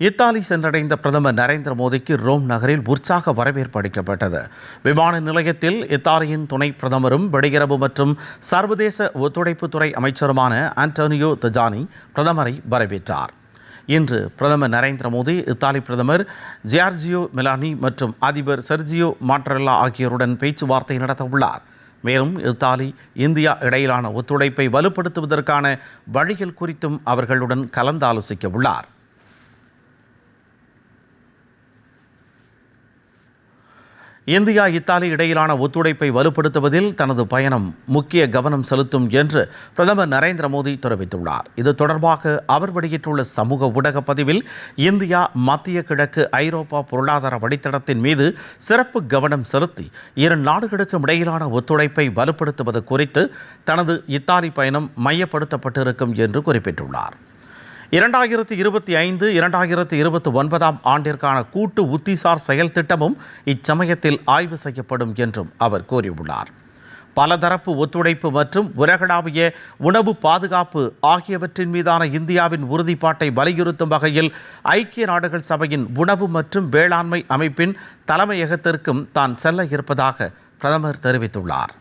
Italy சென்றடைந்த பிரதமர் நரேந்திர மோடிக்கு ரோம் நகரில் உற்சாக வரவேற்பு அளிக்கப்பட்டது. விமான நிலையத்தில் இத்தாலியின் துணை பிரதமரும் வெளியுறவு மற்றும் சர்வதேச ஒத்துழைப்புத்துறை அமைச்சருமான ஆண்டோனியோ தஜானி பிரதமரை வரவேற்றார். இன்று பிரதமர் நரேந்திர மோடி இத்தாலி பிரதமர் ஜியார்ஜியோ மெலானி மற்றும் அதிபர் செர்ஜியோ மாட்ரெல்லா ஆகியோருடன் பேச்சுவார்த்தை நடத்தவுள்ளார். மேலும் இத்தாலி இந்தியா இடையிலான ஒத்துழைப்பை வலுப்படுத்துவதற்கான வழிகள் குறித்தும் அவர்களுடன் கலந்தாலோசிக்க உள்ளார். இந்தியா இத்தாலி இடையிலான ஒத்துழைப்பை வலுப்படுத்துவதில் தனது பயணம் முக்கிய கவனம் செலுத்தும் என்று பிரதமர் நரேந்திர மோடி தெரிவித்துள்ளார். இது தொடர்பாக அவர் வெளியிட்டுள்ள சமூக ஊடக பதிவில் இந்தியா மத்திய கிழக்கு ஐரோப்பா பொருளாதார வழித்தடத்தின் மீது சிறப்பு கவனம் செலுத்தி இரு நாடுகளுக்கும் இடையிலான ஒத்துழைப்பை வலுப்படுத்துவது குறித்து தனது இத்தாலி பயணம் மையப்படுத்தப்பட்டிருக்கும் என்று குறிப்பிட்டுள்ளார். 2025-2029 ஆண்டிற்கான கூட்டு உத்திசார் செயல் திட்டமும் இச்சமயத்தில் ஆய்வு செய்யப்படும் என்றும் அவர் கூறியுள்ளார். பலதரப்பு ஒத்துழைப்பு மற்றும் உலகளாவிய உணவு பாதுகாப்பு ஆகியவற்றின் மீதான இந்தியாவின் உறுதிப்பாட்டை வலியுறுத்தும் வகையில் ஐக்கிய நாடுகள் சபையின் உணவு மற்றும் வேளாண்மை அமைப்பின் தலைமையகத்திற்கும் தான் செல்ல இருப்பதாக பிரதமர் தெரிவித்துள்ளார்.